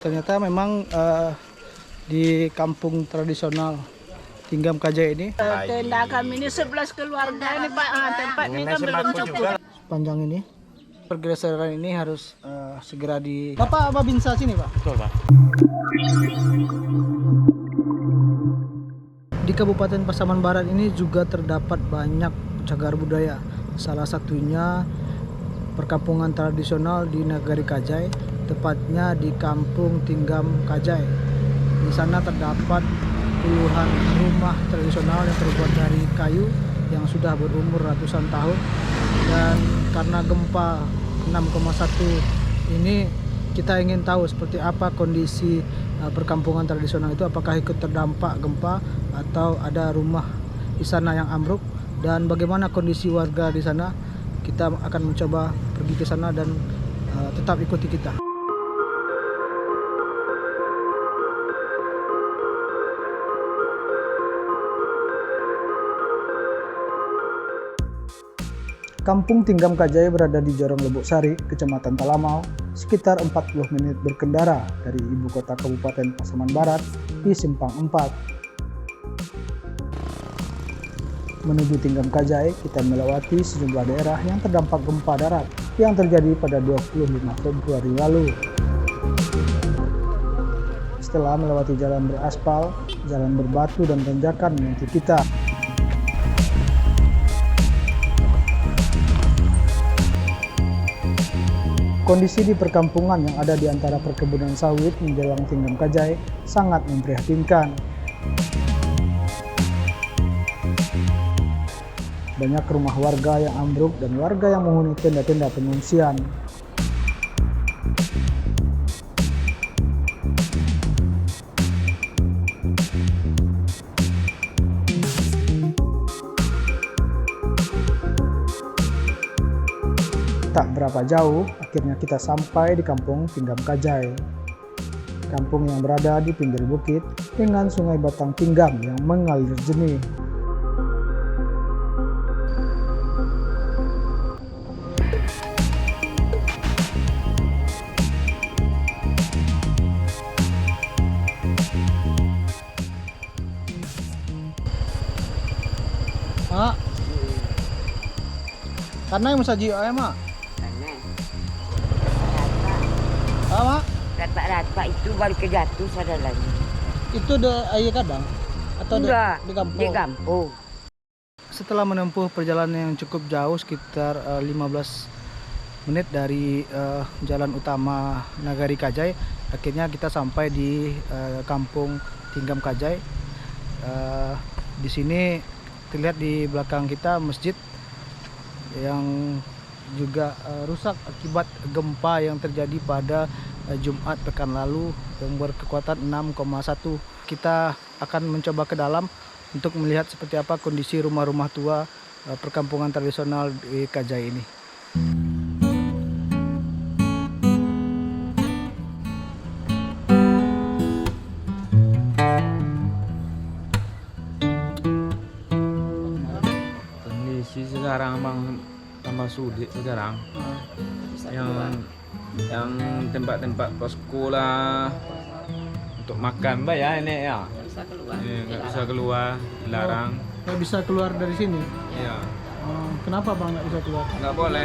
Ternyata memang di kampung tradisional Tinggam Kajai ini Tenda kami ini 11 keluarga ini Pak, tempat ini kan belum cukup. panjang ini pergeseran ini harus segera di Bapak Babinsa sini Pak. Betul Pak. Di Kabupaten Pasaman Barat ini juga terdapat banyak cagar budaya. Salah satunya perkampungan tradisional di Nagari Kajai, tepatnya di Kampung Tinggam Kajai. Di sana terdapat puluhan rumah tradisional yang terbuat dari kayu yang sudah berumur ratusan tahun, dan karena gempa 6,1 ini kita ingin tahu seperti apa kondisi perkampungan tradisional itu, apakah ikut terdampak gempa atau ada rumah di sana yang ambruk, dan bagaimana kondisi warga di sana. Kita akan mencoba pergi ke sana dan tetap ikuti kita. Kampung Tinggam Kajai berada di Jorong Lebuk Sari, Kecamatan Talamau, sekitar 40 menit berkendara dari ibu kota Kabupaten Pasaman Barat di Simpang 4. Menuju Tinggam Kajai, kita melewati sejumlah daerah yang terdampak gempa darat yang terjadi pada 25 Februari lalu. Setelah melewati jalan beraspal, jalan berbatu dan tanjakan menanti kita. Kondisi di perkampungan yang ada di antara perkebunan sawit menjelang Tinggam Kajai sangat memprihatinkan. Banyak rumah warga yang ambruk dan warga yang menghuni tenda-tenda pengungsian. Tak berapa jauh, akhirnya kita sampai di Kampung Tinggam Kajai. Kampung yang berada di pinggir bukit dengan Sungai Batang Tinggam yang mengalir jernih. Mak, karena yang masaji ayam mak. Mak, Rata-rata itu baru kejatuh sadar lagi. itu ada air kadang atau Enggak, di kampung? di kampung. Setelah menempuh perjalanan yang cukup jauh sekitar 15 menit dari jalan utama Nagari Kajai, akhirnya kita sampai di Kampung Tinggam Kajai. Di sini terlihat di belakang kita masjid yang juga rusak akibat gempa yang terjadi pada Jumat pekan lalu yang berkekuatan 6,1. Kita akan mencoba ke dalam untuk melihat seperti apa kondisi rumah-rumah tua perkampungan tradisional di Kajai ini. Kondisi sekarang bang tambah sulit sekarang. Yang tempat-tempat posko lah untuk makan mbak ya ini ya. Nggak bisa keluar, dilarang. Nggak bisa keluar dari sini. Iya. Kenapa bang nggak bisa keluar? Nggak boleh.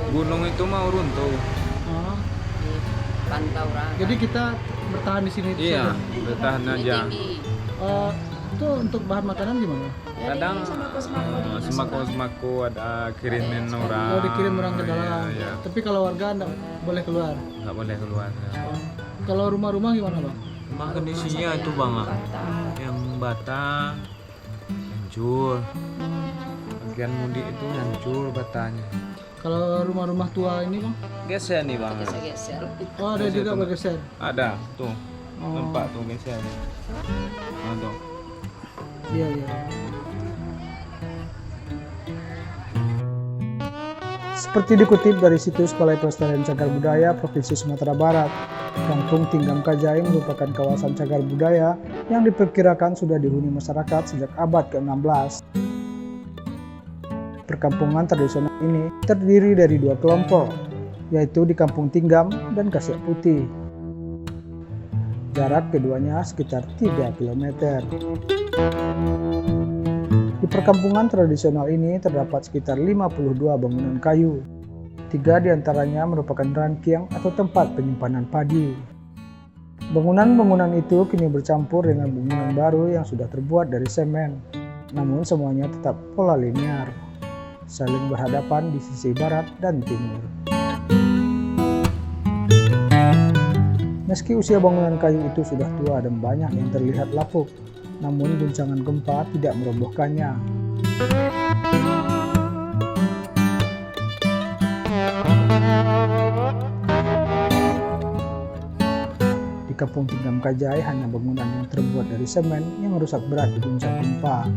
Gunung itu mau runtuh. Jadi kita bertahan di sini. Iya, bertahan aja. Itu untuk bahan makanan gimana? Kadang sembako ada kirimin orang. Oh, dikirim orang ke dalam. Iya. Tapi kalau warga nggak boleh keluar. Nggak boleh keluar. Kalau rumah-rumah gimana bang? Emang kondisinya itu bang, yang bata hancur, bagian mudik itu hancur batanya. Kalau rumah-rumah tua ini bang? Geser nih bang. Oh, ada juga bergeser. Ada tuh, Oh. tempat tuh geser. Nah, tuh. Iya, iya. Seperti dikutip dari situs Balai Pelestarian Cagar Budaya Provinsi Sumatera Barat, Kampung Tinggam Kajai merupakan kawasan cagar budaya yang diperkirakan sudah dihuni masyarakat sejak abad ke-16. Perkampungan tradisional ini terdiri dari dua kelompok, yaitu di Kampung Tinggam dan Kasiak Putih. Jarak keduanya sekitar 3 km. Di perkampungan tradisional ini terdapat sekitar 52 bangunan kayu. 3 diantaranya merupakan rangkiang atau tempat penyimpanan padi. Bangunan-bangunan itu kini bercampur dengan bangunan baru yang sudah terbuat dari semen. Namun semuanya tetap pola linear, saling berhadapan di sisi barat dan timur. Meski usia bangunan kayu itu sudah tua dan banyak yang terlihat lapuk, namun guncangan gempa tidak merobohkannya. Di Kampung Tinggam Kajai hanya bangunan yang terbuat dari semen yang rusak berat diguncang gempa.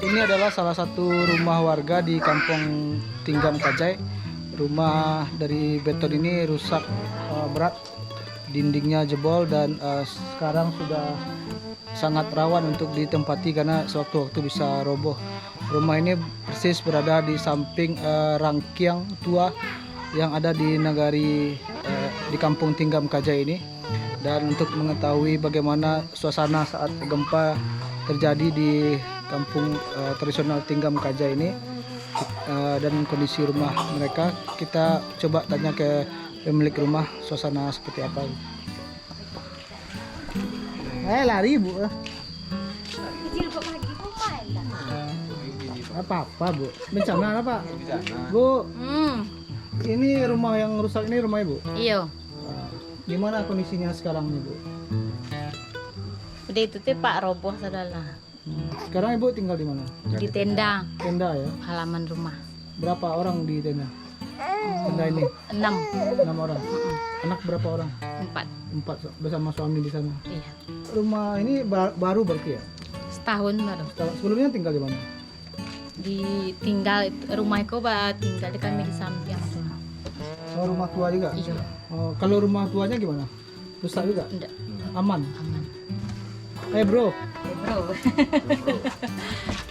Ini adalah salah satu rumah warga di Kampung Tinggam Kajai. Rumah dari beton ini rusak berat, dindingnya jebol dan sekarang sudah sangat rawan untuk ditempati karena sewaktu-waktu bisa roboh. Rumah ini persis berada di samping rangkiang tua yang ada di nagari di Kampung Tinggam Kajai ini. Dan untuk mengetahui bagaimana suasana saat gempa terjadi di Kampung tradisional Tinggam Kajai ini dan kondisi rumah mereka, kita coba tanya ke pemilik rumah suasana seperti apa. Lari bu. Apa bu? Bencana apa? Bu. Ini rumah yang rusak ini rumah ibu? Iya. Gimana kondisinya sekarang nih bu? Udah itu teh Pak roboh saudara. Sekarang ibu tinggal di mana? Di tenda Tenda ya. halaman rumah. Berapa orang di tenda? Tenda ini 6. 6 orang. Anak berapa orang? 4. 4 bersama suami di sana. Iya. Rumah ini baru berarti ya? Setahun baru. Sebelumnya tinggal di mana? Tinggal rumahku tinggal di kami di samping tuh. Oh, rumah tua juga? Iya. Oh, kalau rumah tuanya gimana? Rusak juga? Enggak. Aman? Aman. Bro. Bro.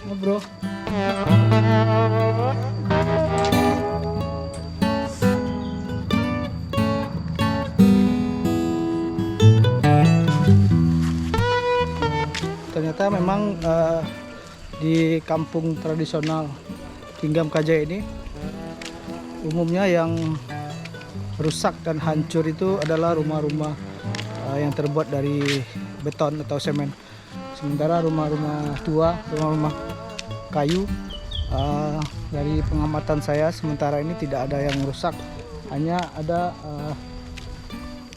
Oh, bro. Ternyata memang di kampung tradisional Tinggam Kajai ini umumnya yang rusak dan hancur itu adalah rumah-rumah yang terbuat dari beton atau semen. Sementara rumah-rumah tua, rumah-rumah kayu, dari pengamatan saya sementara ini tidak ada yang rusak, hanya ada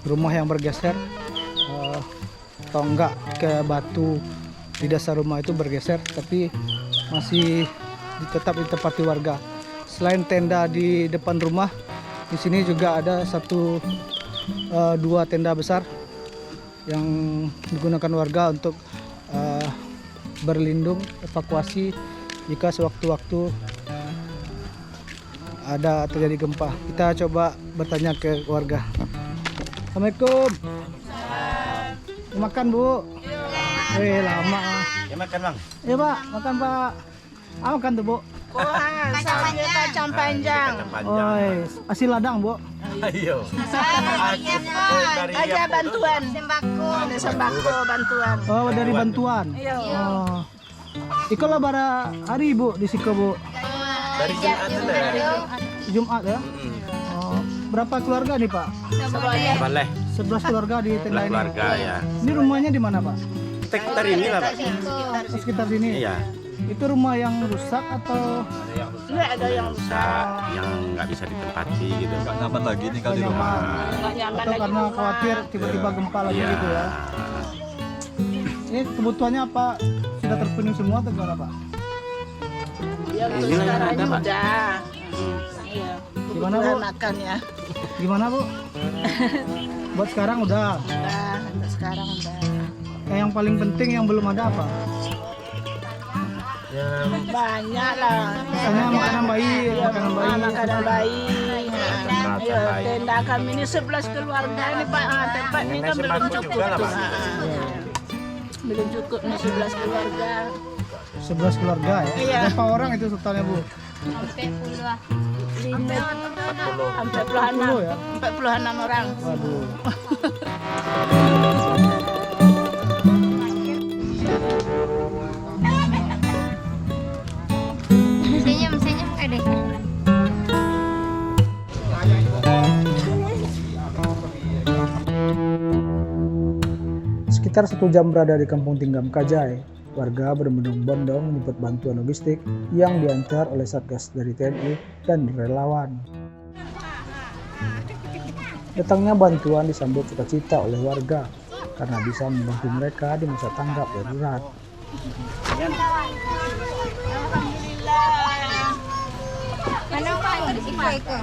rumah yang bergeser, atau enggak ke batu di dasar rumah itu bergeser, tapi masih tetap ditempati warga. Selain tenda di depan rumah, di sini juga ada 2 tenda besar yang digunakan warga untuk berlindung, evakuasi jika sewaktu-waktu ada terjadi gempa. Kita coba bertanya ke warga. Assalamualaikum. Makan bu? Lama. Ya makan bang. Ya pak, makan pak. Makan tuh bu. Kacang panjang. Oi, asil ladang bu. Ayo. Aja bantuan sembako bantuan. Oh, dari bantuan. Iya. Oh. Iko lah bara hari bu di Siko bu. Dari Jumat lah. Jumat ya. Oh, berapa keluarga nih pak? Balai. 11 keluarga di tenda ini. Keluarga ya. Ini rumahnya di mana pak? Sekitar ini lah pak. Sekitar sini. Iya. Itu rumah yang rusak atau? Enggak ada yang Rusak, yang nggak bisa ditempati gitu. Nggak nyaman lagi tinggal di rumah. enggak nyaman Atau lagi. karena khawatir tiba-tiba gempa lagi Iya. gitu ya? Ini kebutuhannya apa? Sudah terpenuhi semua atau gimana pak? Ya untuk Inilah yang sekarang ada, ini Pak. udah. Iya. Gimana, Bu? Kebutuhan makan ya. Gimana bu? Buat sekarang udah. Udah, untuk sekarang udah. Yang paling penting yang belum ada apa? Banyak lah. Misalnya makanan bayi, makanan bayi. Makanan bayi. Tempat Ya, bayi. tenda kami ini 11 keluarga ini Pak. Tempat ini kan belum sembako cukup juga lah, tuh. Pak. Belum cukup nih 11 keluarga. 11 keluarga ya? Iya. Berapa orang itu totalnya bu? Sampai puluhan. Sampai 40 ya. 46 orang. Waduh. Senyum kadek. Sekitar 1 jam berada di Kampung Tinggam Kajai, warga berbondong-bondong menyebut bantuan logistik yang diantar oleh Satgas dari TNI dan relawan. Datangnya bantuan disambut sukacita oleh warga karena bisa membantu mereka di masa tanggap darurat. Ano pa? Iko.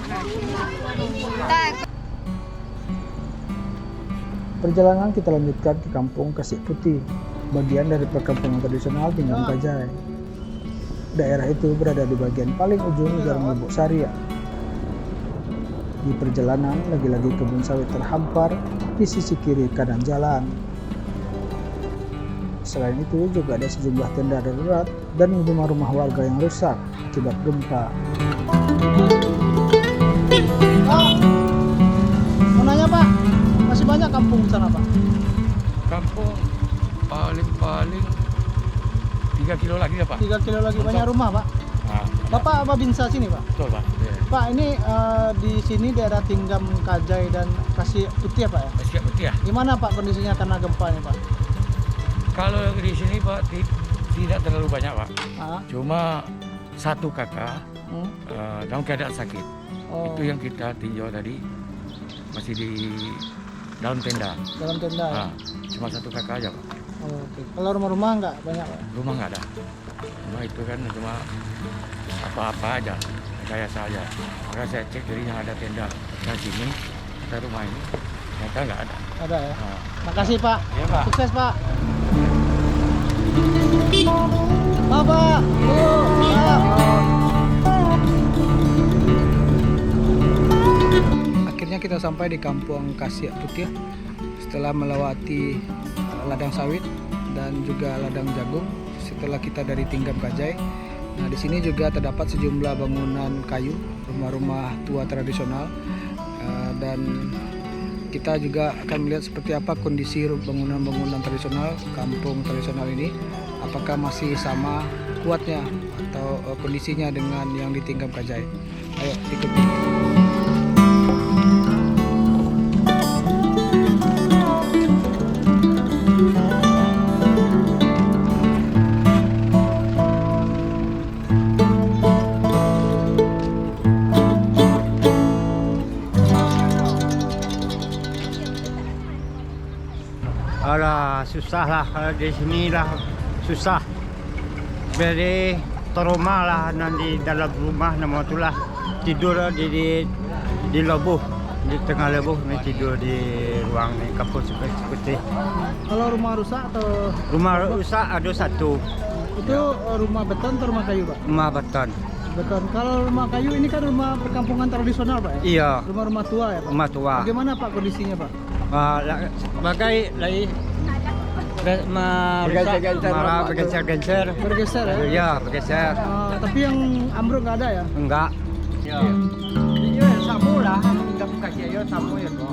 Perjalanan kita lanjutkan ke Kampung Kasih Putih, bagian dari perkampungan tradisional Tinggam Kajai. Daerah itu berada di bagian paling ujung Jalan Lubuk Sari. Di perjalanan, lagi-lagi kebun sawit terhampar di sisi kiri kanan jalan. Selain itu juga ada sejumlah tenda darurat dan rumah-rumah warga yang rusak akibat gempa. Pak, mau nanya Pak, masih banyak kampung di sana Pak? Kampung paling 3 kilo lagi ya Pak. 3 kilo lagi, banyak rumah Pak. Nah, Bapak apa Binsa sini Pak? betul Pak. Ya. Pak, ini di sini daerah Tinggam Kajai dan Kasih Putih ya Pak ya? Siap betul ya. Gimana Pak kondisinya karena gempa ini Pak? Kalau di sini Pak tidak terlalu banyak Pak. Ah, Cuma satu kakak dalam keadaan sakit. oh, Itu yang kita tinjau tadi masih di dalam tenda. dalam tenda ya? Nah, cuma satu kakak aja Pak. Oh, oke. Kalau rumah-rumah nggak banyak Pak? Rumah nggak ada. Rumah itu kan cuma apa-apa aja, kayak saja. Maka saya cek dari yang ada tenda di sini, kita rumah ini, ternyata nggak ada. Ada ya? Nah, Makasih Pak. ya Pak. Sukses Pak. Bapak, Bu, Pak. Akhirnya kita sampai di Kampung Kasih Putih setelah melewati ladang sawit dan juga ladang jagung setelah kita dari Tinggam Kajai. Nah, di sini juga terdapat sejumlah bangunan kayu, rumah-rumah tua tradisional, dan kita juga akan melihat seperti apa kondisi bangunan-bangunan tradisional kampung tradisional ini, apakah masih sama kuatnya atau kondisinya dengan yang di Tinggam Kajai. Ayo ikuti. Alah, susah lah di sini lah, susah. Beri trauma lah nanti dalam rumah nama tu lah tidur di lobuh, di tengah lobuh ni tidur di ruang ni kampung seperti. Kalau rumah rusak atau Rumah rusak ada satu, itu rumah beton atau rumah kayu Pak? rumah beton. Beton. Kalau rumah kayu ini kan rumah perkampungan tradisional Pak ya? Iya, Rumah-rumah tua ya Pak? rumah tua. Bagaimana Pak kondisinya Pak? Sebagai lagi bergeser-geser. Bergeser ya? Ya, bergeser. Tapi yang ambruk nggak ada ya? Enggak. Ya. Ini samu lah, kita buka ya samu ya kok.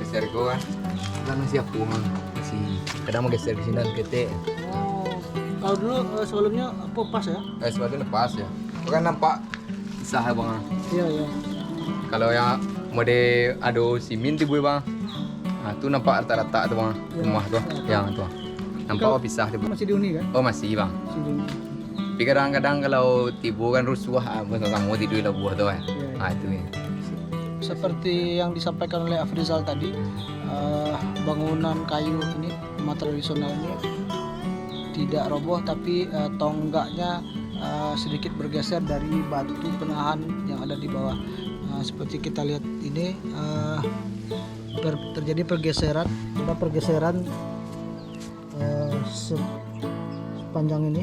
Geser kan kan masih aku masih kadang mau geser ke sini dan ketek Kalau dulu sebelumnya pas ya? sebabnya lepas ya itu kan nampak sah bang Iya iya. kalau yang mode ado simin tuh bang nah tuh nampak rata-rata tuh bang rumah tuh yang tuh nampak Kalau- pisah tuh Masih dihuni kan? oh masih bang Masih dihuni. tapi kadang-kadang kalau tibu kan rusuh kamu tidur di buah tuh Iya, iya. nah itu ya. Seperti yang disampaikan oleh Afrizal tadi, bangunan kayu ini, rumah tradisional ini tidak roboh, tapi tonggaknya sedikit bergeser dari batu penahan yang ada di bawah. Seperti kita lihat ini terjadi pergeseran, ada pergeseran sepanjang ini,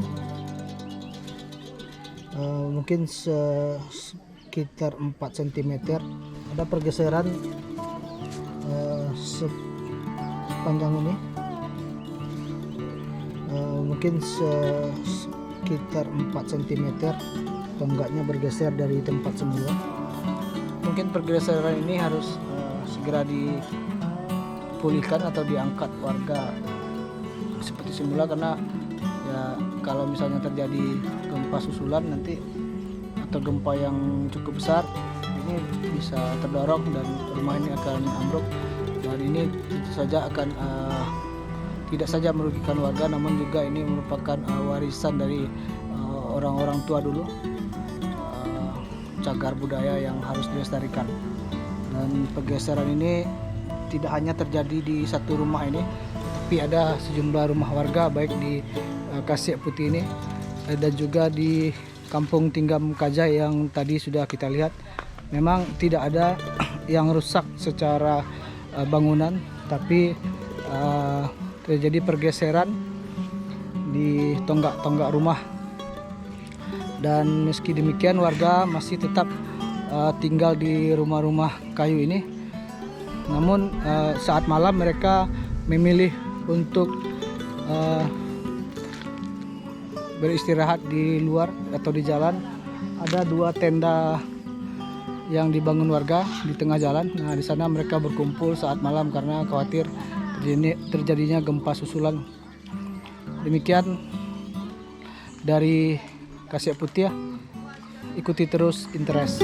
mungkin sekitar 4 cm. Ada pergeseran sepanjang ini, mungkin sekitar 4 cm. Tonggaknya bergeser dari tempat semula. Mungkin pergeseran ini harus segera dipulihkan atau diangkat warga seperti semula, karena ya kalau misalnya terjadi gempa susulan nanti atau gempa yang cukup besar, ini bisa terdorong dan rumah ini akan ambruk, dan ini tentu saja akan tidak saja merugikan warga, namun juga ini merupakan warisan dari orang-orang tua dulu, cagar budaya yang harus dilestarikan. Dan pergeseran ini tidak hanya terjadi di satu rumah ini, tapi ada sejumlah rumah warga baik di Kasiak Putih ini dan juga di Kampung Tinggam Kajai yang tadi sudah kita lihat. Memang tidak ada yang rusak secara bangunan, tapi terjadi pergeseran di tonggak-tonggak rumah. Dan meski demikian warga masih tetap tinggal di rumah-rumah kayu ini. Namun saat malam mereka memilih untuk beristirahat di luar atau di jalan. Ada 2 tenda yang dibangun warga di tengah jalan. Nah, di sana mereka berkumpul saat malam karena khawatir terjadinya gempa susulan. Demikian dari Kasiak Putih, ikuti terus Interest.